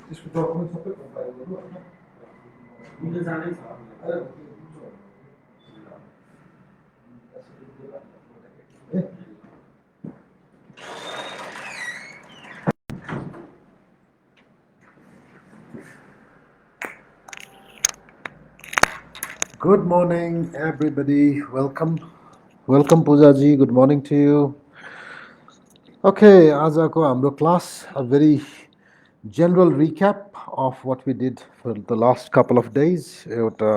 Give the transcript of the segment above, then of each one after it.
त्यसको डकुमेन्ट सबै कम्पाइल गर्नु होइन उनले जानै छ Good morning, everybody. Welcome. Welcome, Poojaji. Good morning to you. Okay, आजको हाम्रो class, a very general recap of what we did for the last couple of days. एउटा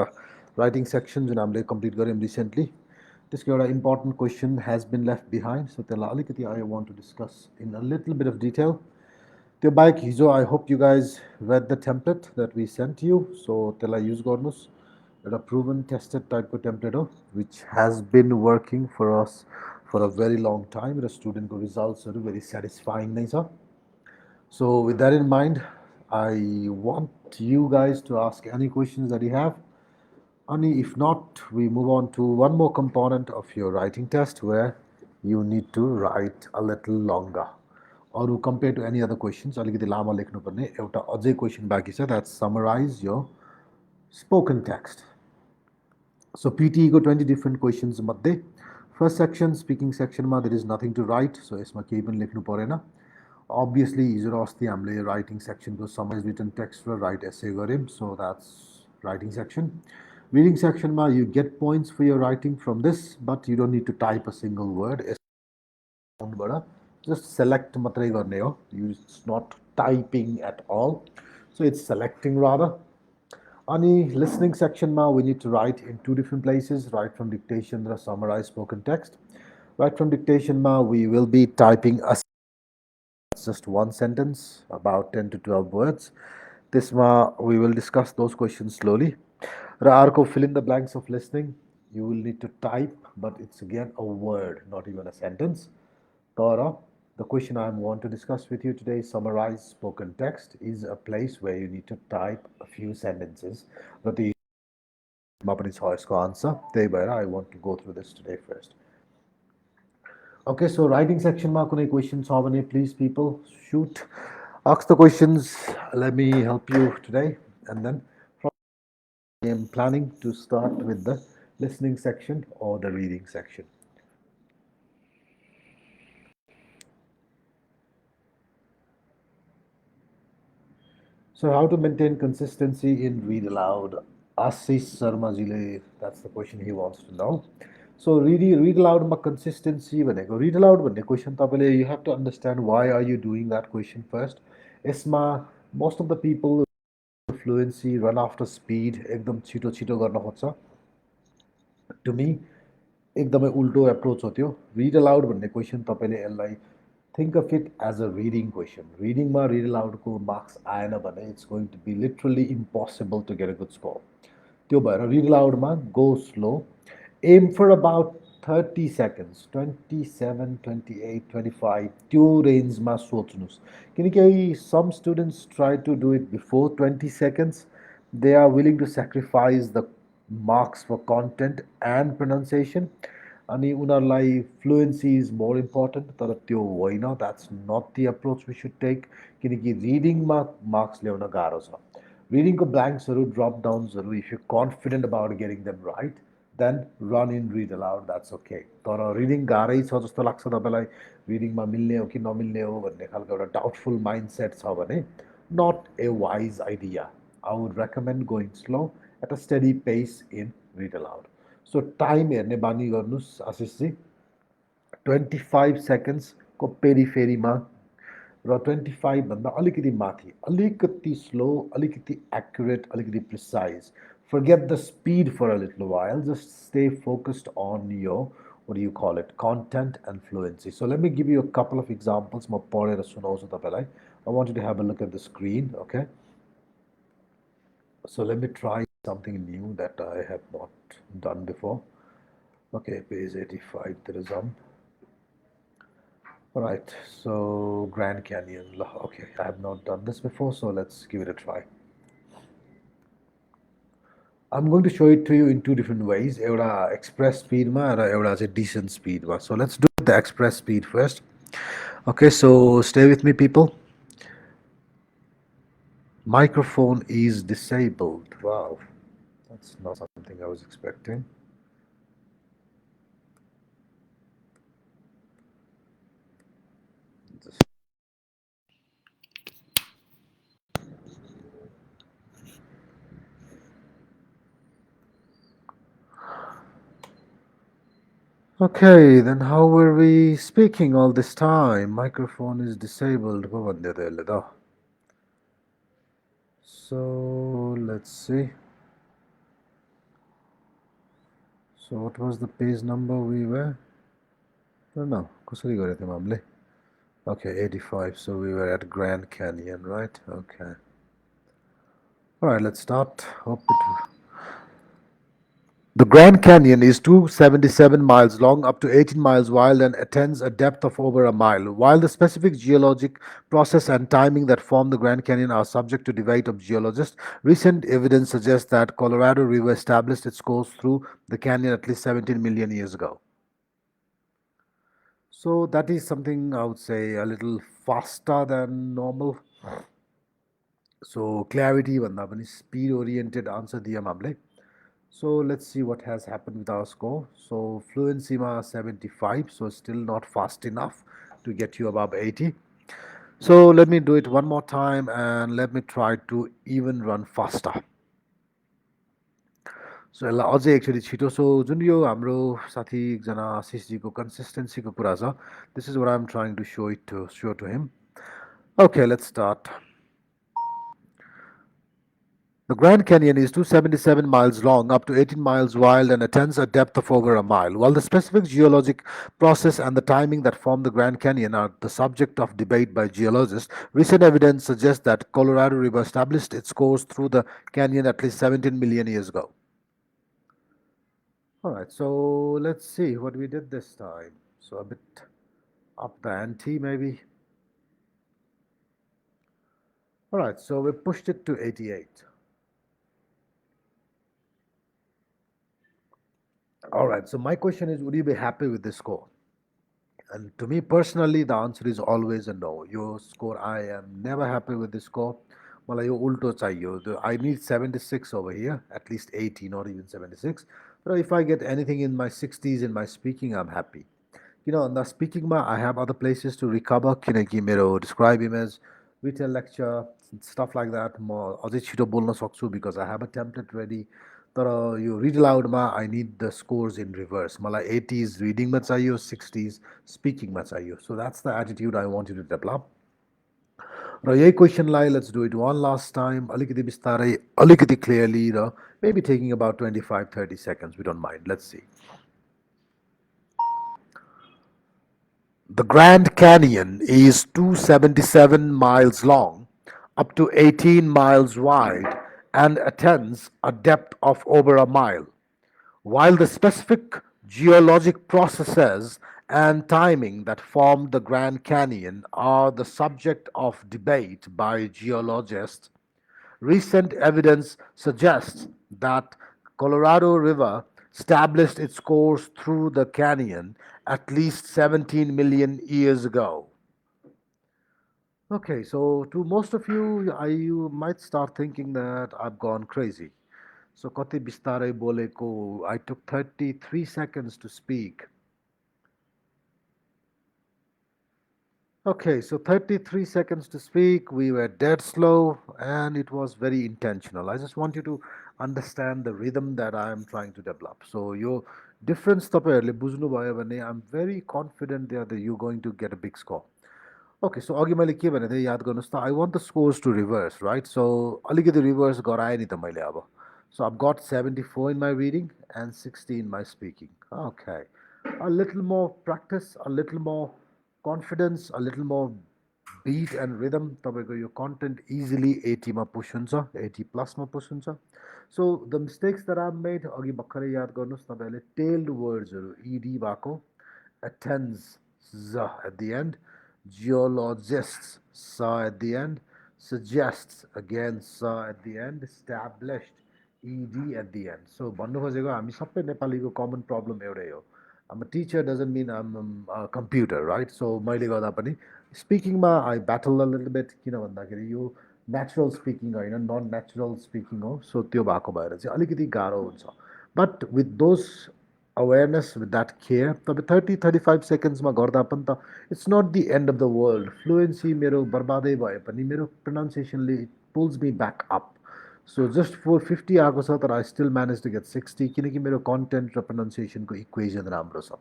writing section जुन हामीले complete गर्यौँ recently. त्यसको एउटा important question has been left behind. So त्यसलाई अलिकति I want to discuss in a little bit of detail. त्यो बाहेक हिजो I hope you guys read the template that we sent you. So त्यसलाई use गर्नुस्. A proven tested type of template which has been working for us for a very long time. The student results are very satisfying. So with that in mind, I want you guys to ask any questions that you have. Ani, if not, we move on to one more component of your writing test where you need to write a little longer. Or compared to any other questions, अलिकति लामो लेख्नुपर्ने एउटा अझै question बाँकी छ, that's summarize your spoken text. So PTE को 20 different questions मध्ये first section speaking section मा there is nothing to write, so यसमा केही पनि लेख्नु परेन. Obviously हिजो र अस्ति हामीले writing section को summarized written text र write essay गर्यौं, so that's writing section. Reading section मा you get points for your writing from this, but you don't need to type a single word. Just select मात्रै गर्ने हो, it's not typing at all, so it's selecting rather. Ani listening section ma we need to write in two different places, right from dictation or summarize spoken text. Right from dictation ma we will be typing just one sentence, about 10 to 12 words. This ma we will discuss those questions slowly. Arko fill in the blanks of listening. You will need to type, but it's again a word, not even a sentence. Tara, the question I want to discuss with you today, summarize spoken text, is a place where you need to type a few sentences. But the answer, I want to go through this today first. Okay, so writing section ma kunai questions have any, please people shoot. Ask the questions. Let me help you today. And then I am planning to start with the listening section or the reading section. So how to maintain consistency in read aloud? Ashish Sharma jile, that's the question he wants to know. So read aloud ma consistency भनेको read aloud भन्ने question तपाईले you have to understand why are you doing that question first. यसमा most of the people fluency run after speed एकदम छिटो छिटो गर्न खोज्छ. To me एकदमै उल्टो approach हो त्यो. Read aloud भन्ने question तपाईले यसलाई think of it as a reading question. Reading ma read aloud ko marks आएन भने it's going to be literally impossible to get a good score. त्यो भएर read aloud ma go slow. Aim for about 30 seconds 27 28 25 त्यो रेन्जमा सोच्नुहोस् किनकि some students try to do it before 20 seconds. They are willing to sacrifice the marks for content and pronunciation अनि उनीहरूलाई fluency is more important तर त्यो होइन. That's not the approach we should take किनकि रिडिङमा marks ल्याउन गाह्रो छ. रिडिङको ब्ल्याङ्क्सहरू ड्रप डाउन्सहरू if you confident about getting them right then run in read aloud that's okay. तर रिडिङ गाह्रै छ जस्तो लाग्छ तपाईँलाई रिडिङमा मिल्ने हो कि नमिल्ने हो भन्ने खालको एउटा डाउटफुल माइन्ड सेट छ भने not a wise idea. I would recommend going slow at a steady pace in read aloud. So time हेर्ने बानी गर्नुहोस् आशिषजी. 25 सेकेन्ड्सको पेरिफेरीमा र 25 भन्दा अलिकति माथि अलिकति स्लो अलिकति एक्युरेट अलिकति precise. Forget the speed for a little while. Just stay focused on your, what do you call it, content and fluency. So let me give you a couple of examples. म पढेर सुनाउँछु तपाईँलाई. I want you to have a look at the screen, okay? So let me try something new that I have not done before. Okay, page 85 there is all right, so Grand Canyon. Okay, I have not done this before, so let's give it a try. I'm going to show it to you in two different ways. एउटा express speed मा र एउटा चाहिँ decent speed मा. So let's do the express speed first. Okay, so stay with me people. Microphone is disabled. Wow, that's not something I was expecting. Okay, then how were we speaking all this time? Microphone is disabled. पो भन्दै थियो यसले त. So let's see. So what was the page number we were? I don't know. कसरी गरेको थियौँ हामीले? Okay, 85. So we were at Grand Canyon, right? Okay. All right, let's start. Hope it. The Grand Canyon is 277 miles long, up to 18 miles wide, and attains a depth of over a mile. While the specific geologic process and timing that form the Grand Canyon are subject to debate of geologists, recent evidence suggests that Colorado River established its course through the canyon at least 17 million years ago. So that is something I would say a little faster than normal. So clarity भन्दा पनि speed oriented answer दियौँ हामीले. So let's see what has happened with our score. So fluency ma 75, so still not fast enough to get you above 80. So let me do it one more time and let me try to even run faster. So यसलाई अझै एकचोटि छिटो. So जुन यो हाम्रो साथी एकजना आशिषजीको कन्सिस्टेन्सीको कुरा छ, this is what I'm trying to show to him. Okay, let's start. The Grand Canyon is 277 miles long, up to 18 miles wide, and attains a depth of over a mile. While the specific geologic process and the timing that form the Grand Canyon are the subject of debate by geologists, recent evidence suggests that Colorado River established its course through the canyon at least 17 million years ago. All right, so let's see what we did this time. So a bit up the ante, maybe. All right, so we pushed it to 88. All right, so my question is, would you be happy with this score? And to me personally, the answer is always a no. Your score, I am never happy with this score. मलाई यो उल्टो चाहियो. I need 76 over here, at least 80, not even 76. But if I get anything in my 60s in my speaking, I'm happy. You know, in the speaking, I have other places to recover. किनकि मेरो describe image, retail lecture, stuff like that. म अझै छिटो बोल्न सक्छु because I have a template ready. तर यो read अलाउडमा I need the scores in reverse. मलाई 80s रिडिङमा चाहियो, 60s स्पिकिङमा चाहियो. So that's the attitude I want you to develop. र यही क्वेसनलाई let's do it one last time, अलिकति बिस्तारै, अलिकति क्लियरली, र maybe taking about 25-30 seconds. We don't mind. Let's see. The Grand Canyon is 277 miles long, up to 18 miles wide, and attains a depth of over a mile. While the specific Geologic processes and timing that formed the Grand Canyon are the subject of debate by geologists. Recent evidence suggests that Colorado River established its course through the canyon at least 17 million years ago. Okay, so to most of you, you might start thinking that I've gone crazy. So कति बिस्तारै बोलेको, I took 33 seconds to speak. Okay, so 33 seconds to speak. We were dead slow and it was very intentional. I just want you to understand the rhythm that I am trying to develop. So, your difference तपाईहरुले बुझ्नुभयो भने I'm very confident there that you're going to get a big score. Okay, so अघि मैले के भनेको थिएँ याद गर्नुहोस् त I want the scores to reverse, right? So, अलिकति reverse गराएँ नि त मैले अब. So, I've got 74 in my reading and 60 in my speaking. Okay. A little more practice, a little more confidence, a little more beat and rhythm, तपाईँको यो content easily 80 मा push हुन्छ, 80 plus मा push हुन्छ. So the mistakes that I've made, अघि भर्खरै याद गर्नुहोस् तपाईँले tailed wordsहरू ed भएको, attends z at the end, geologists sa at the end, suggests again sa at the end, established ed at the end. So भन्नु खोजेको हामी सबै नेपालीको common problem एउटै हो. I'm a teacher doesn't mean I'm a computer, right? So मैले गर्दा पनि स्पिकिङमा I battle a little bit किन भन्दाखेरि यो नेचुरल स्पिकिङ होइन नन नेचुरल स्पिकिङ हो सो त्यो भएको भएर चाहिँ अलिकति गाह्रो हुन्छ but with those awareness with that care तपाईँ 30-35 सेकेन्ड्समा गर्दा पनि त it's not the end of the world fluency मेरो बर्बादै भए पनि मेरो प्रोनाउन्सिएसनले it pulls me back up so just 450 आएको छ तर I still manage to get 60 किनकि मेरो कन्टेन्ट र प्रोनाउन्सिएसनको इक्वेजन राम्रो छ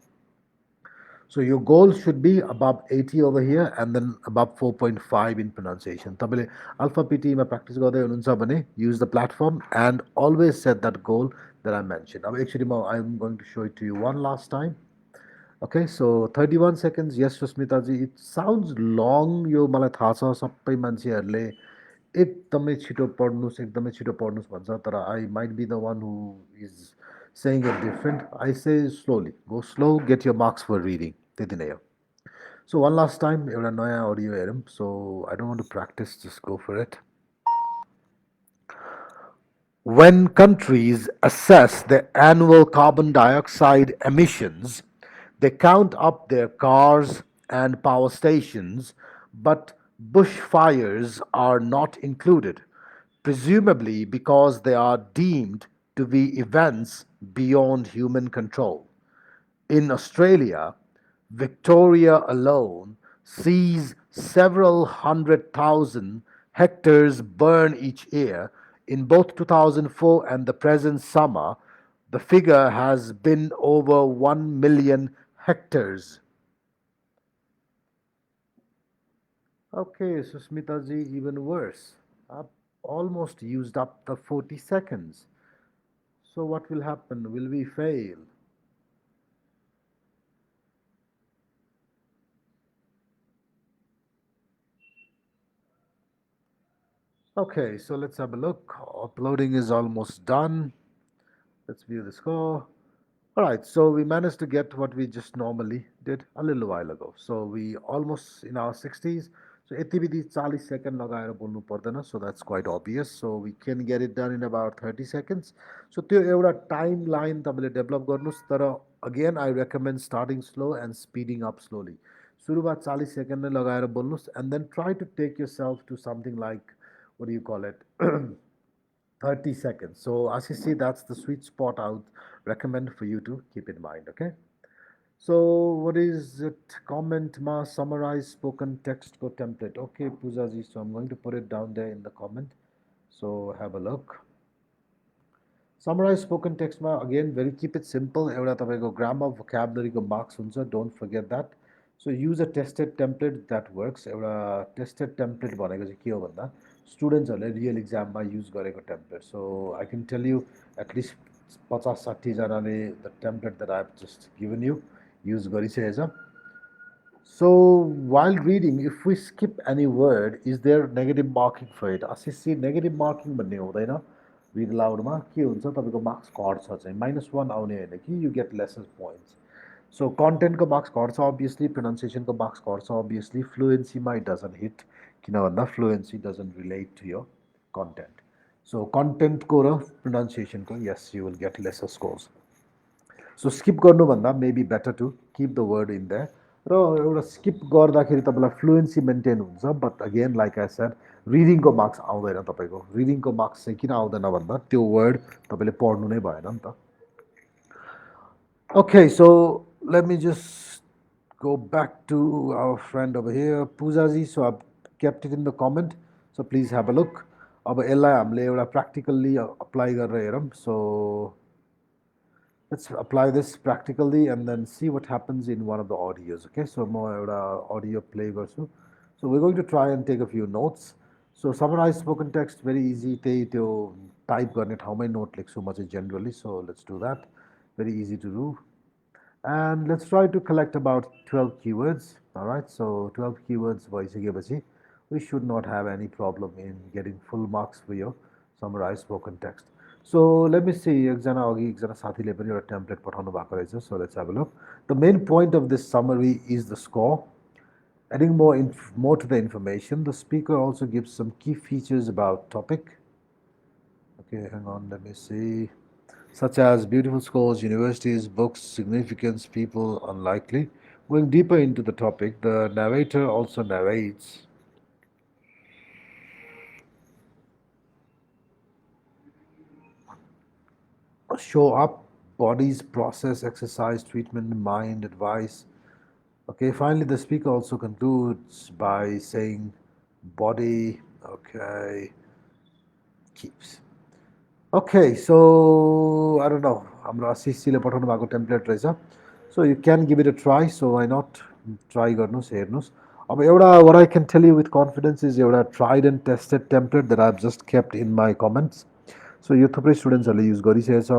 so your goal should be above 80 over here and then above 4.5 in pronunciation. तपाईँले Alpha PTE मा practice गर्दै हुनुहुन्छ भने use the platform and always set that goal that I mentioned. अब actually I'm going to show it to you one last time. Okay, so 31 seconds. Yes, Susmita ji, it sounds long. यो मलाई थाहा छ सबै मान्छेहरूले एकदमै छिटो पढ्नुस् एकदमै छिटो पढ्नुस् भन्छ तर I might be the one who is saying it different. I say slowly. Go slow, get your marks for reading. त्यति नै हो. So one last time, एउटा नयाँ audio हेरौँ. So I don't want to practice, just go for it. When countries assess their annual carbon dioxide emissions, they count up their cars and power stations, but bushfires are not included, presumably because they are deemed to be events beyond human control. In Australia, Victoria alone sees several 100,000 hectares burn each year. In both 2004 and the present summer, the figure has been over 1 million hectares. Okay, Susmita ji, even worse. I've almost used up the 40 seconds. So, what will happen? Will we fail? Okay, so let's have a look. Uploading is almost done. Let's view the score. All right, so we managed to get what we just normally did a little while ago. So we almost in our 60s. So यति विधि 40 second लगाएर बोल्नु पर्दैन so that's quite obvious. So we can get it done in about 30 seconds. So त्यो एउटा time line तपाईँले develop गर्नुहोस् तर again I recommend starting slow and speeding up slowly. सुरुमा 40 सेकेन्ड नै लगाएर बोल्नुहोस् and then try to take yourself to something like what do you call it 30 seconds. So as you see, that's the sweet spot I would recommend for you to keep in mind, okay? So what is it? Comment ma summarize spoken text go template. Okay, Poojaji, so I'm going to put it down there in the comment. So have a look. Summarize spoken text ma again very keep it simple. एउटा तपाईँको grammar vocabulary को marks हुन्छ. Don't forget that. So use a tested template that works. एउटा tested template भनेको चाहिँ के हो भन्दा स्टुडेन्ट्सहरूले रियल इक्जाममा युज गरेको template so I can tell you at least 50-60जनाले the template that I have just given you use गरिसकेछ so while reading if we skip any word is there negative marking for it आसिसी negative marking भन्ने हुँदैन rid लाउडमा के हुन्छ तपाईँको marks घट्छ चाहिँ -1 आउने होइन कि you get lesser points so कन्टेन्टको मार्क्स घट्छ अभियसली प्रोनाउन्सिएसनको मार्क्स घट्छ अभियसली फ्लुएन्सीमा इट डजन्ट हिट किन भन्दा fluency doesn't relate to your content so कन्टेन्टको र प्रोनाउन्सिएसनको yes you will get lesser scores so skip गर्नुभन्दा maybe better to keep the word in that र एउटा स्किप गर्दाखेरि तपाईँलाई फ्लुएन्सी मेन्टेन हुन्छ but again like I said रिडिङको मार्क्स आउँदैन तपाईँको रिडिङको मार्क्स चाहिँ किन आउँदैन भन्दा त्यो वर्ड तपाईँले पढ्नु नै भएन नि त Okay, so let me just go back to our friend over here, Poojaji. So I've kept it in the comment. So please have a look. अब यसलाई हामीले एउटा practically apply गरेर हेरौँ. So let's apply this practically and then see what happens in one of the audios. Okay, so म एउटा audio play गर्छु. So we're going to try and take a few notes. So summarize spoken text very easy. त्यही त्यो type गर्ने ठाउँमै note लेख्छु म चाहिँ generally. So let's do that. Very easy to do. And let's try to collect about 12 keywords. All right, so 12 keywords भइसकेपछि we should not have any problem in getting full marks for your summarized spoken text. So let me see, एकजना साथीले पनि एउटा template पठाउनु भएको रहेछ. So let's have a look. The main point of this summary is the score. Adding more to the information, the speaker also gives some key features about topic. Okay, hang on, let me see. Such as beautiful schools, universities, books, significance, people, unlikely. Going deeper into the topic, the narrator also narrates show up, bodies, process, exercise, treatment, mind, advice. Okay, finally, the speaker also concludes by saying body, okay, keeps. Okay, so I don't know. हाम्रो आशिषजीले पठाउनु भएको template रहेछ so you can give it a try so why not try गर्नुहोस् हेर्नुहोस् अब एउटा what I can tell you with confidence is एउटा tried and tested template that I just kept in my comments so यो थुप्रै स्टुडेन्ट्सहरूले use गरिसकेको छ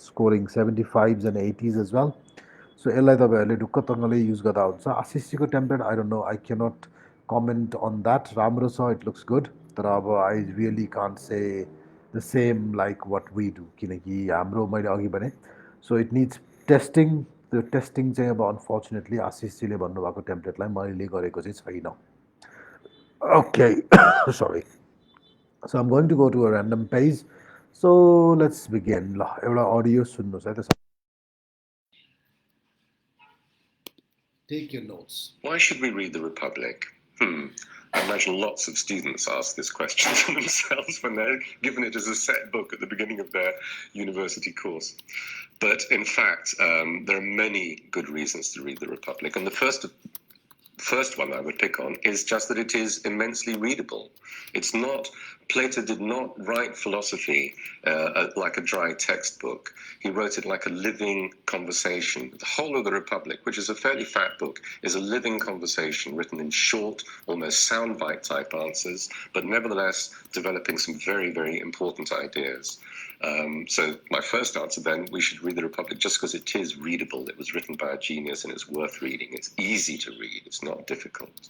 scoring 75s and 80s as well so यसलाई तपाईँहरूले ढुक्कतङ्गले युज गर्दा हुन्छ आशिषजीको template I don't know I cannot comment on that राम्रो छ इट लुक्स गुड तर अब I really can't say the same like what we do किनकि हाम्रो मैले अघि भने सो इट निड्स टेस्टिङ त्यो टेस्टिङ चाहिँ अब अनफर्चुनेटली आशिषजीले भन्नुभएको टेम्प्लेटलाई मैले गरेको चाहिँ छैन okay sorry so I'm going to go to a random page so let's begin ल एउटा अडियो सुन्नुहोस् है त Take your notes. Why should we read the Republic? I imagine lots of students ask this question to themselves when they're given it as a set book at the beginning of their university course. But in fact, there are many good reasons to read the Republic. And the first one I would pick on is just that it is immensely readable. It's not, Plato did not write philosophy like a dry textbook. He wrote it like a living conversation. The whole of the Republic, which is a fairly fat book, is a living conversation written in short, almost soundbite type answers, but nevertheless developing some very, very important ideas. So my first answer then, we should read the Republic just because it is readable. It was written by a genius and it's worth reading. It's easy to read. It's not difficult.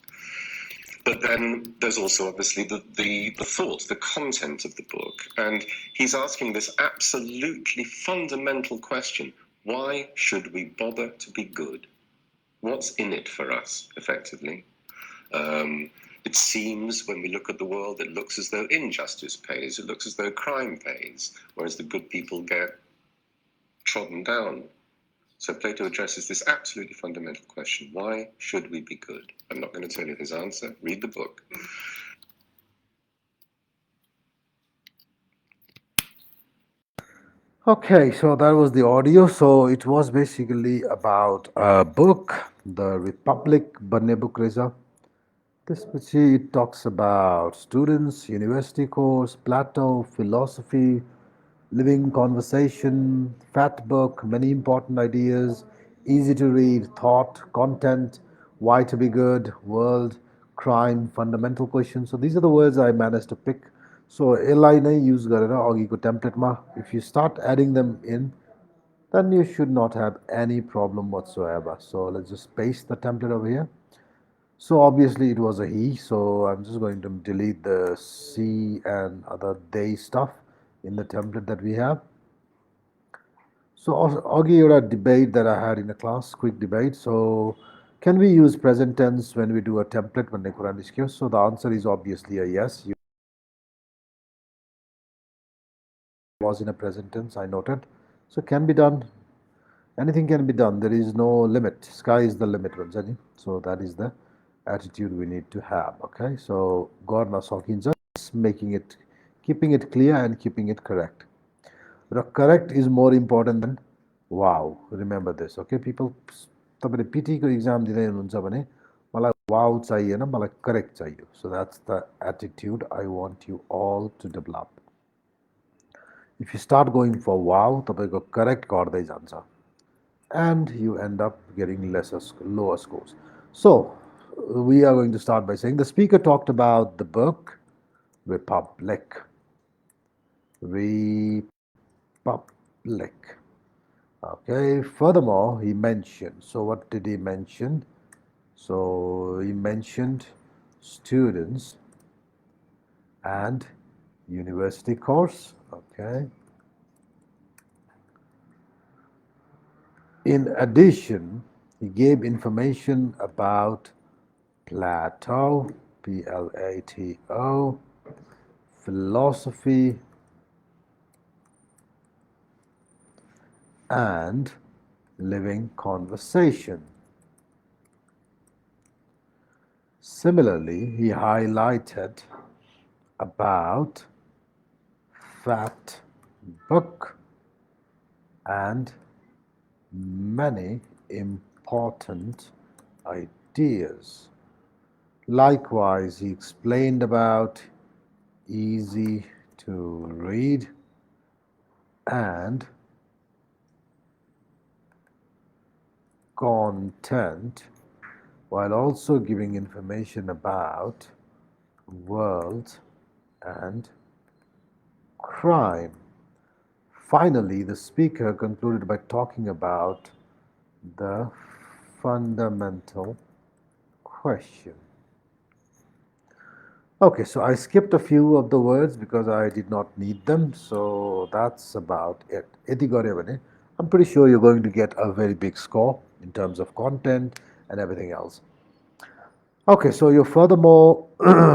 But then there's also obviously the thought, the content of the book. And he's asking this absolutely fundamental question. Why should we bother to be good? What's in it for us, effectively? It seems when we look at the world, it looks as though injustice pays. It looks as though crime pays, whereas the good people get trodden down. So Plato addresses this absolutely fundamental question. Why should we be good? I'm not going to tell you his answer. Read the book. Okay, so that was the audio. So it was basically about a book, The Republic, Banne book Reza. त्यसपछि it talks about students, university course, Plato, philosophy, living conversation, fat book, many important ideas, easy to read, thought, content, why to be good, world, crime, fundamental questions. So these are the words I managed to pick. So यसलाई नै use गरेर अघिको टेम्प्लेटमा if you start adding them in, then you should not have any problem whatsoever. So let's just paste the template over here. So obviously it was a he, so I'm just going to delete the C and other they stuff. in the template that we have. So Augie, a debate that I had in a class, quick debate. So can we use present tense when we do a template when Quran is? So the answer is obviously a yes. You was in a present tense, I noted. So can be done. Anything can be done. There is no limit. Sky is the limit, Vanjani. So that is the attitude we need to have. Okay. So God Nasokinja is making it, keeping it clear and keeping it correct. The correct is more important than wow. Remember this. Okay, people. तपाईँले पिटीको exam दिँदै हुनुहुन्छ भने मलाई wow चाहिएन मलाई correct चाहियो so that's the attitude I want you all to develop if you start going for wow तपाईँको correct घट्दै जान्छ and you end up getting lower scores. So, we are going to start by saying the speaker talked about the book Republic. Republic. Okay, furthermore, he mentioned. So, what did he mention? So, he mentioned students and university course. Okay. In addition, he gave information about Plato, Plato, philosophy, and living conversation. Similarly, he highlighted about fat book and many important ideas. Likewise, he explained about easy to read and content while also giving information about world and crime. Finally, the speaker concluded by talking about the fundamental question. Okay, so I skipped a few of the words because I did not need them, so that's about it. I'm pretty sure you're going to get a very big score in terms of content and everything else. Okay, so your furthermore,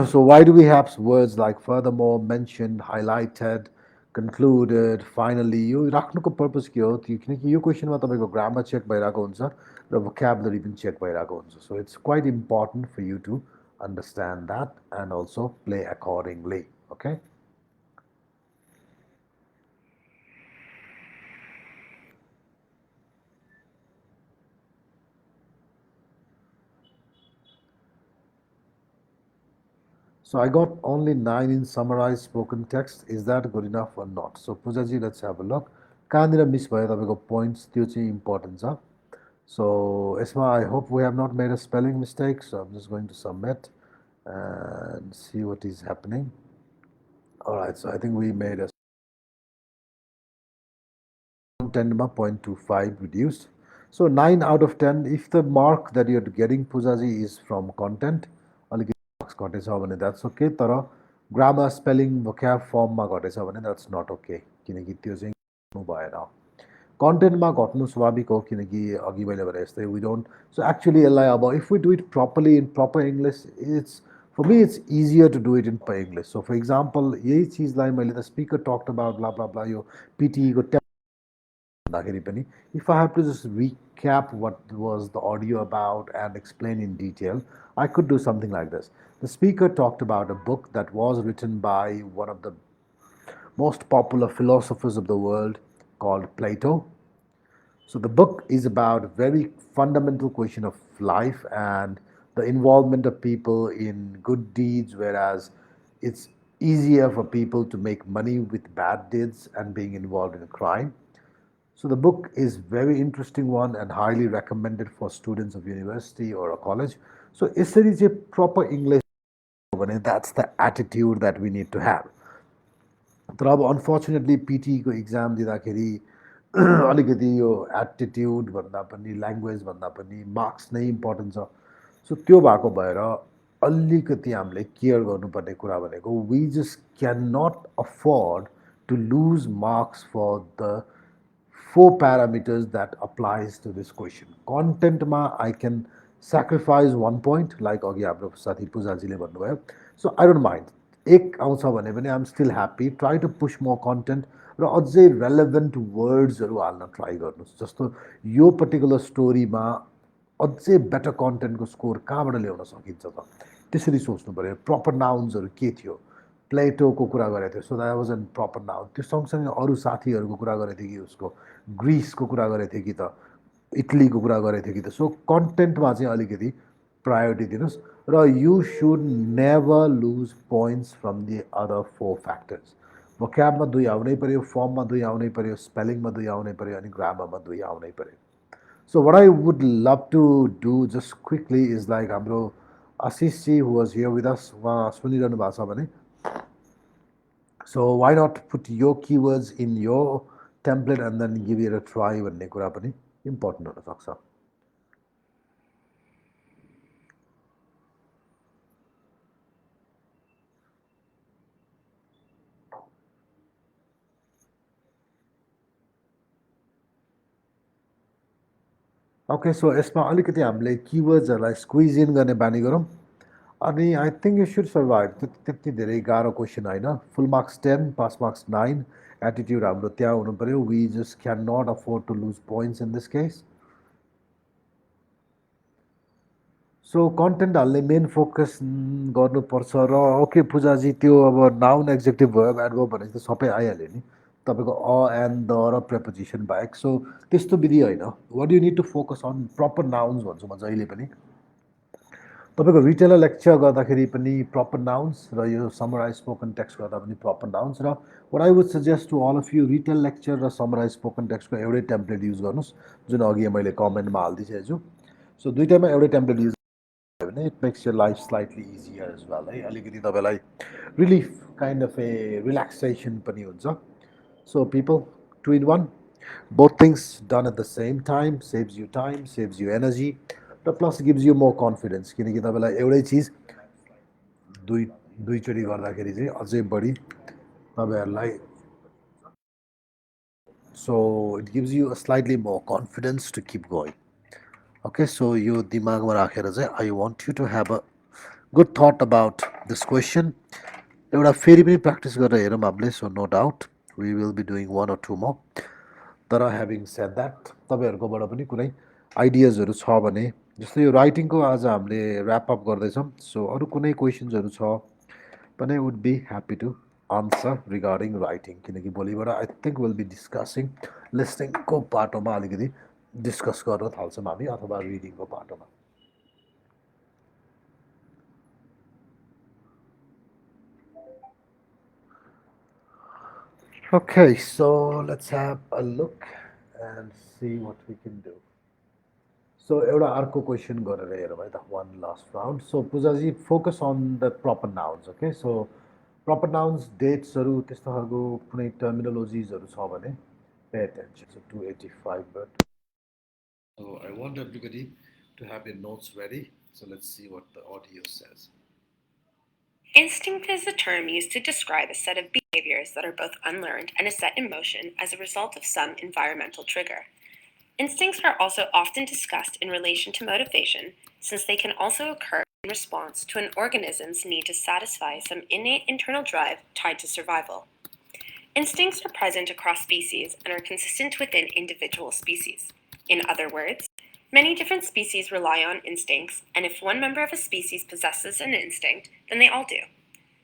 so why do we have words like furthermore, mentioned, highlighted, concluded, finally? यो राख्नुको purpose के हो किनकि यो क्वेसनमा तपाईँको grammar check भइरहेको हुन्छ र vocabulary पनि check भइरहेको हुन्छ. So it's quite important for you to understand that and also play accordingly. Okay. So I got only 9 in summarized spoken text. Is that good enough or not? So Pujaji, let's have a look. कहाँनिर miss भयो तपाईँको points त्यो चाहिँ important छ. So Esma, I hope we have not made a spelling mistake. So I'm just going to submit and see what is happening. All right, so I think we made a content 0.25 reduced. So 9 out of 10. If the mark that you're getting Pujaji is from content, marks घटेछ भने that's okay. तर grammar, spelling, vocab form मा घटेछ भने that's not okay. किनकि त्यो चाहिँ गर्नु भएन. कन्टेन्टमा घट्नु स्वाभाविक हो किनकि अघि मैले भने जस्तै we don't. So actually यसलाई अब if we do it properly in proper English, it's for me it's easier to do it in English. So for example यही चिजलाई मैले the speaker talked about blah blah blah yo PTE को if I have to just recap what was the audio about and explain in detail, I could do something like this. The speaker talked about a book that was written by one of the most popular philosophers of the world called Plato. So the book is about a very fundamental question of life and the involvement of people in good deeds, whereas it's easier for people to make money with bad deeds and being involved in a crime. So the book is very interesting one and highly recommended for students of university or a college. So यसरी चाहिँ proper English भने that's the attitude that we need to have. तर अब unfortunately पिटीको exam दिँदाखेरि अलिकति यो attitude भन्दा पनि language भन्दा पनि मार्क्स नै इम्पोर्टेन्ट छ. सो त्यो भएको भएर अलिकति हामीले केयर गर्नुपर्ने कुरा भनेको we just can not afford to lose marks for the four parameters that applies to this question. Content ma I can sacrifice 1 point like अघि हाम्रो साथी पूजाजीले भन्नुभयो. So I don't mind. एक आउँछ भने पनि I'm still happy. Try to push more content र अझै relevant wordsहरू हाल्न ट्राई गर्नुहोस्. जस्तो यो पर्टिकुलर स्टोरीमा अझै बेटर कन्टेन्टको स्कोर कहाँबाट ल्याउन सकिन्छ त त्यसरी सोच्नु पऱ्यो. प्रपर नाउन्सहरू के थियो, प्लेटोको कुरा गरेको थियो, so that was an proper noun. त्यो सँगसँगै अरू साथीहरूको कुरा गरेको थियो कि उसको ग्रिसको कुरा गरेको थियो कि त इटलीको कुरा गरेको थियो कि त. सो कन्टेन्टमा चाहिँ अलिकति प्रायोरिटी दिनुहोस् र you should never lose points from the other four factors. भोक्याबमा दुई आउनै पऱ्यो, फर्ममा दुई आउनै पऱ्यो, स्पेलिङमा दुई आउनै पऱ्यो अनि ग्रामरमा दुई आउनै पऱ्यो. So what I would love to do just quickly is like हाम्रो आशिष जी who was here with us उहाँ सुनिरहनु भएको छ भने so why not put your keywords in your template and then give it a try भन्ने कुरा पनि important हुन सक्छ. ओके सो यसमा अलिकति हामीले किवर्ड्सहरूलाई स्क्विज इन गर्ने बानी गरौँ अनि I think you should survive. त्यति धेरै गाह्रो क्वेसन होइन. Full marks 10, pass marks 9. Attitude हाम्रो त्यहाँ हुनु पऱ्यो. We just can not afford to lose points in this case. So content हाल्ने मेन फोकस गर्नुपर्छ र ओके पूजाजी त्यो अब नाउन एक्जेक्टिभ भयो एडभर्ब भनेको त सबै आइहाल्यो नि तपाईँको एन्ड द र प्रेपोजिसन बाहेक. सो त्यस्तो विधि होइन. What you need to focus on proper nouns भन्छु म जहिले पनि. तपाईँको रिटेलर लेक्चर गर्दाखेरि पनि प्रपर नाउन्स र यो समराइज स्पोकन टेक्स्ट गर्दा पनि प्रपर नाउन्स. र what I would suggest to all of you retell lecture र समराइज स्पोकन टेक्स्टको एउटै टेम्प्लेट युज गर्नुहोस् जुन अघि मैले कमेन्टमा हालिदिइसकेको छु. सो दुइटैमा एउटै टेम्प्लेट युज भने it makes your life slightly easier as well है. अलिकति तपाईँलाई relief kind of a relaxation पनि हुन्छ. So people 2 in 1 both things done at the same time saves you energy र plus gives you more confidence किनकि तपाईँलाई एउटै चिज दुईचोटि गर्दाखेरि चाहिँ अझै बढी तपाईँहरूलाई so it gives you slightly more confidence to keep going. Okay so यो दिमागमा राखेर चाहिँ I want you to have a good thought about this question. एउटा फेरि पनि प्र्याक्टिस गरेर हेरौँ हामीले. So no doubt we will be doing 1 or 2 more. तर ह्याभिङ सेड द्याट तपाईँहरूकोबाट पनि कुनै आइडियाजहरू छ भने जस्तो यो राइटिङको आज हामीले ऱ्यापअप गर्दैछौँ. सो अरू कुनै क्वेसन्सहरू छ भने would be happy to answer regarding writing किनकि भोलिबाट I think will be discussing लिसनिङको पाटोमा अलिकति डिस्कस गर्न थाल्छौँ हामी अथवा रिडिङको पाटोमा. Okay, so let's have a look and see what we can do. So एउटा अर्को क्वेसन गरेर हेरौँ है त. One last round. सो पूजाजी focus on the proper nouns. Okay so proper nouns डेट्सहरू त्यस्तो खालको कुनै टर्मिनोलोजिजहरू छ भने pay attention. So 285 but so I want everybody to have their notes ready. So let's see what the audio says. Instinct is a term used to describe a set of behaviors that are both unlearned and is set in motion as a result of some environmental trigger. Instincts are also often discussed in relation to motivation, since they can also occur in response to an organism's need to satisfy some innate internal drive tied to survival. Instincts are present across species and are consistent within individual species. In other words, many different species rely on instincts, and if one member of a species possesses an instinct, then they all do.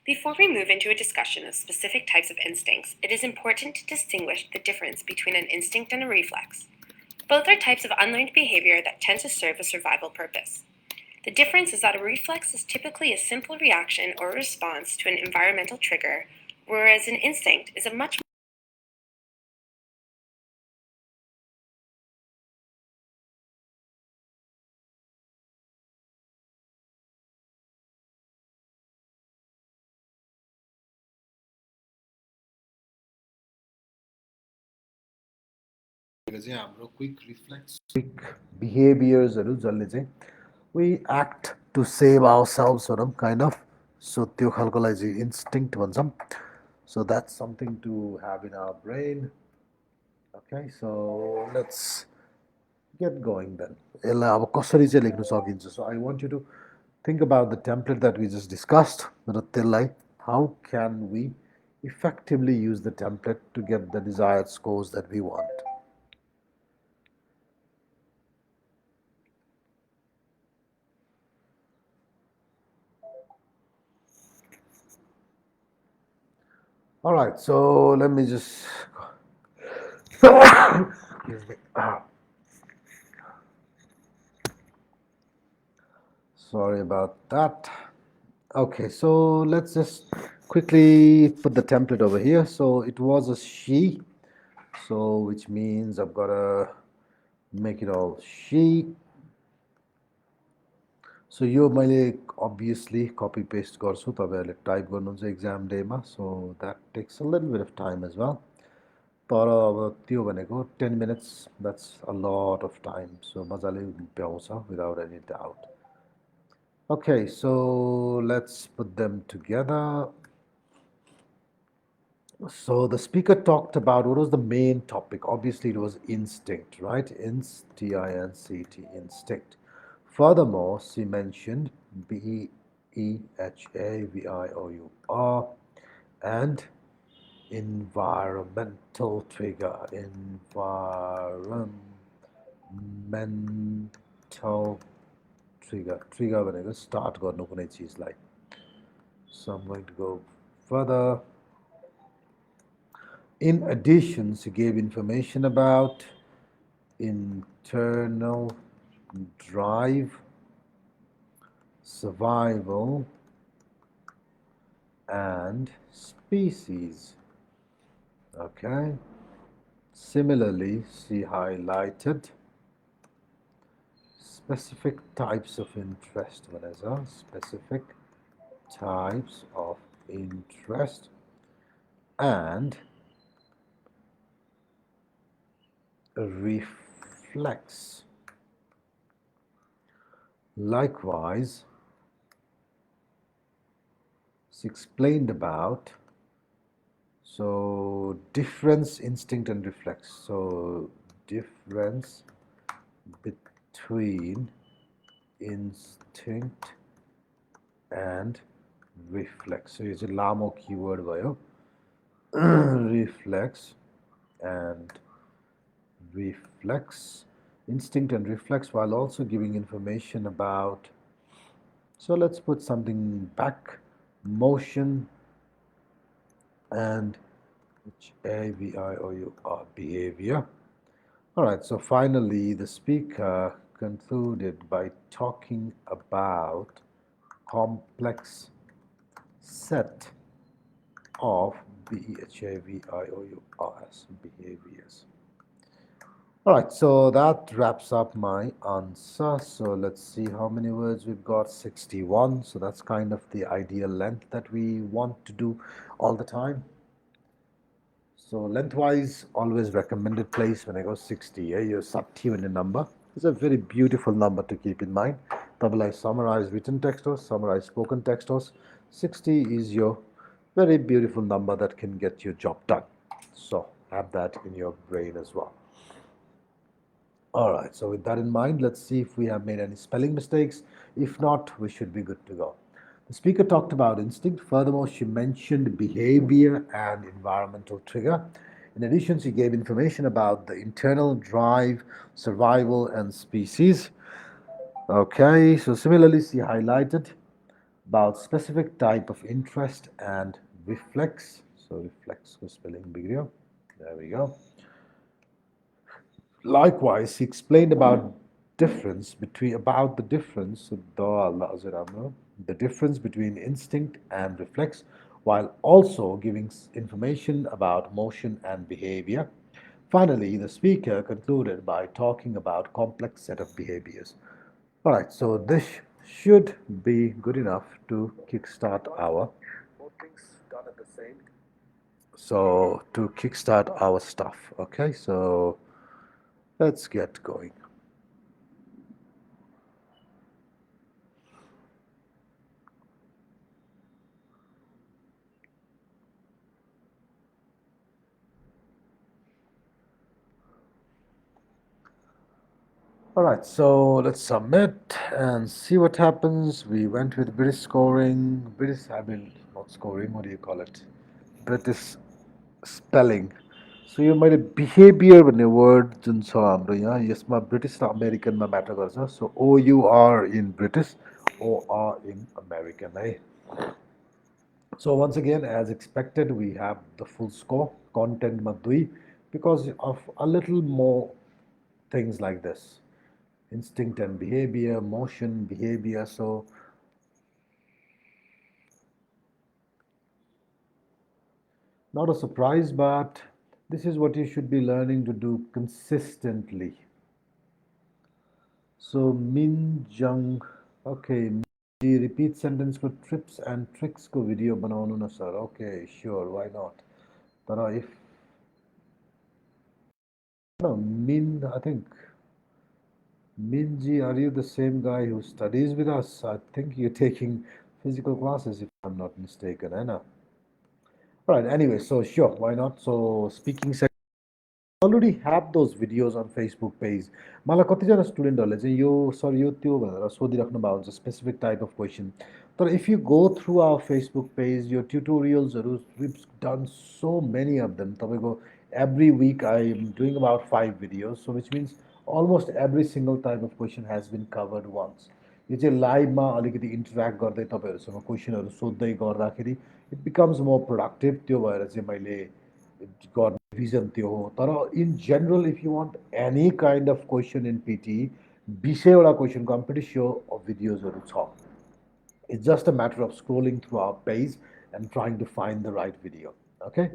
Before we move into a discussion of specific types of instincts, it is important to distinguish the difference between an instinct and a reflex. Both are types of unlearned behavior that tend to serve a survival purpose. The difference is that a reflex is typically a simple reaction or response to an environmental trigger, whereas an instinct is a much चाहिँ हाम्रो quick reflex quick बिहेभियर्सहरू जसले चाहिँ we act to save ourselves भनौँ kind of. So त्यो खालकोलाई चाहिँ इन्स्टिङ्क्ट भन्छौँ. So that's something to have in our brain. Okay, so let's get going then. यसलाई अब कसरी चाहिँ लेख्न सकिन्छ? So I want you to think about the template that we just discussed. र त्यसलाई how can we effectively use the template to get the desired scores that we want? All right, so let me just excuse me. Sorry about that. Okay, so let's just quickly put the template over here. So it was a she, so which means I've got to make it all she. So यो मैले obviously copy paste गर्छु, तपाईहरुले type गर्नुहुन्छ exam डेमा, so that takes a little bit of time as well. तर अब त्यो भनेको 10 minutes, that's a lot of time, so मजाले भ्याउँछ without any doubt. Okay, so let's put them together. So the speaker talked about what was the main topic. Obviously, it was instinct, right? T-I-N-C-T, instinct. Furthermore, she mentioned behavior and environmental trigger. Environmental trigger. Trigger भनेको start गर्नु कुनै चिजलाई. So I'm going to go further. In addition, she gave information about internal drive, survival, and species. Okay. Similarly, she highlighted specific types of interest. What is that? Specific types of interest and reflex. Likewise, she explained about difference, instinct, and reflex. So difference between instinct and reflex. So it's a लामो keyword भयो. Reflex and reflex, instinct and reflex, while also giving information about, so let's put something back, motion and behavior. All right, so finally the speaker concluded by talking about complex set of behaviors. All right, so that wraps up my answer. So let's see how many words we've got. 61. So that's kind of the ideal length that we want to do all the time. So lengthwise, always recommended place when I go 60. Your 60 in the number is a very beautiful number to keep in mind. Tabla summarize written text or summarize spoken text or 60 is your very beautiful number that can get your job done. So have that in your brain as well. All right, so with that in mind, let's see if we have made any spelling mistakes. If not, we should be good to go. The speaker talked about instinct. Furthermore, she mentioned behavior and environmental trigger. In addition, she gave information about the internal drive, survival, and species. Okay, so similarly, she highlighted about specific type of interest and reflex. So reflex ko spelling bigryo. There we go. Likewise, he explained about the difference between instinct and reflex, while also giving information about motion and behavior. Finally, the speaker concluded by talking about complex set of behaviors. All right, so this should be good enough to kickstart our stuff. Okay, so let's get going. All right, so let's submit and see what happens. We went with British scoring, British, I mean, not scoring, what do you call it? British spelling. So यो मैले behaviour भन्ने word जुन छ हाम्रो यहाँ यसमा British र अमेरिकनमा matter गर्छ सो ओयुआर इन British OR in American है So once again, as expected, we have the full score, content madhui, because of a little more things like this. Instinct and behavior, motion, behavior. So not a surprise, but this is what you should be learning to do consistently. So Min Jung, okay, repeat sentence को trips and tricks को video बनाउनु न sir. Okay, sure, why not? तर if no, Min, I think Minji, are you the same guy who studies with us? I think you're taking physical classes, if I'm not mistaken, I know. All right, anyway, so sure, why not? So, speaking section. Already have those videos on Facebook page. मलाई कतिजना स्टुडेन्टहरूले चाहिँ यो sir यो त्यो भनेर सोधिराख्नु भएको हुन्छ specific type of question तर if you go through our Facebook page यो ट्युटोरियल्सहरू we've done so many of them तपाईँको every week I am doing about 5 videos so which means almost every single type of question has been covered once यो चाहिँ लाइभमा अलिकति interact गर्दै तपाईँहरूसँग क्वेसनहरू सोध्दै गर्दाखेरि it becomes more productive त्यो भएर चाहिँ मैले गर्ने भिजन त्यो हो तर in general if you want any kind of question in PT 20वटा क्वेसनको आम प्रिटी स्योर भिडियोजहरू छ It's just a matter of scrolling through our page and trying to find the right video. Okay?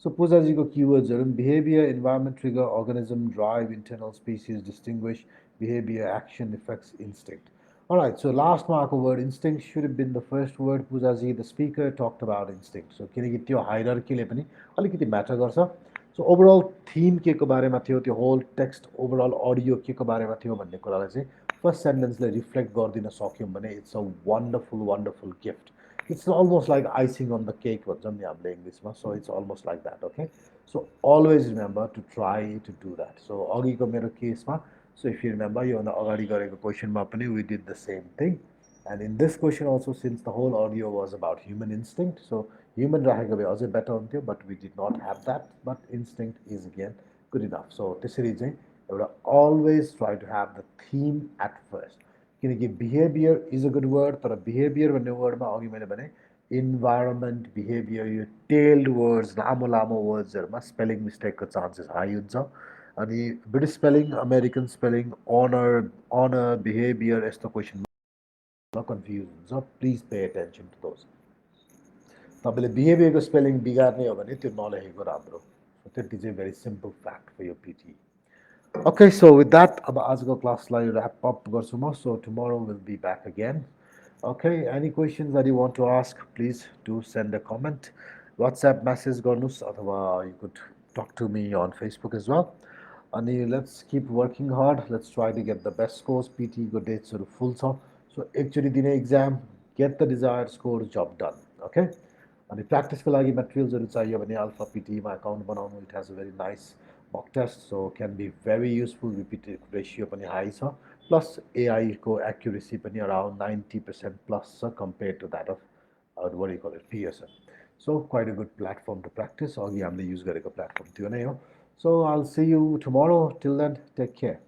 So Pujaji ko keywords are behavior, environment, trigger, organism, drive, internal species, distinguish, behavior, action, effects, instinct. Alright, so last mark word instinct should have been the first word. Pujaji, the speaker, talked about instinct. So can you get your hierarchy lepani? Alikiti matter garsa. So overall theme के को बारेमा थियो त्यो whole text overall audio के को बारेमा थियो भन्ने कुरालाई चाहिँ फर्स्ट सेन्टेन्सले रिफ्लेक्ट गरिदिन सक्यौँ भने it's a wonderful wonderful gift it's almost like icing on the cake भन्छौँ नि हामीले इङ्ग्लिसमा so it's almost like that okay so always remember to try to do that so अघिको मेरो केसमा सो इफ यु रिमेम्बर योभन्दा अगाडि गरेको क्वेसनमा पनि we did the same thing And in this question also, since the whole audio was about human instinct, so human raheko bhai ajai better huन्थ्यो, but we did not have that. But instinct is again good enough. So त्यसरी चाहिँ एउटा always try to have the theme at first. किनकि behavior is a good word, तर behavior भन्ने wordमा अघि मैले भने environment, behavior, यो tailed words, लामो लामो wordsहरूमा spelling mistake को chances high हुन्छ. अनि British spelling, American spelling, honor, behavior यस्तो question confused हुन्छ प्लिज पे एटेन्सन टु दोज तपाईँले बिहेभियरको स्पेलिङ बिगार्ने हो भने त्यो नलेखेको राम्रो त्यति चाहिँ भेरी सिम्पल फ्याक्ट फर यो PT okay so with that अब आजको क्लासलाई ऱ्याप अप गर्छु म so tomorrow will be back again okay any questions that you want to ask please do send a comment WhatsApp message गर्नुहोस् अथवा you could talk to me on Facebook as well अनि let's keep working hard let's try to get the best scores पिटीको डेट्सहरू full छ सो एकचोटि दिने exam get the desired score job done okay अनि प्र्याक्टिसको लागि मेटेरियल्सहरू चाहियो भने अल्फा पिटीमा एकाउन्ट बनाउनु it has a very nice mock test so can be very useful repeat ratio पनि हाई छ प्लस एआईको एक्युरेसी पनि अराउन्ड 90% प्लस छ compare to that of what do you call it, PSM. So quite a good platform to practice. अघि हामीले use गरेको platform त्यो नै हो. So I'll see you tomorrow. Till then, take care.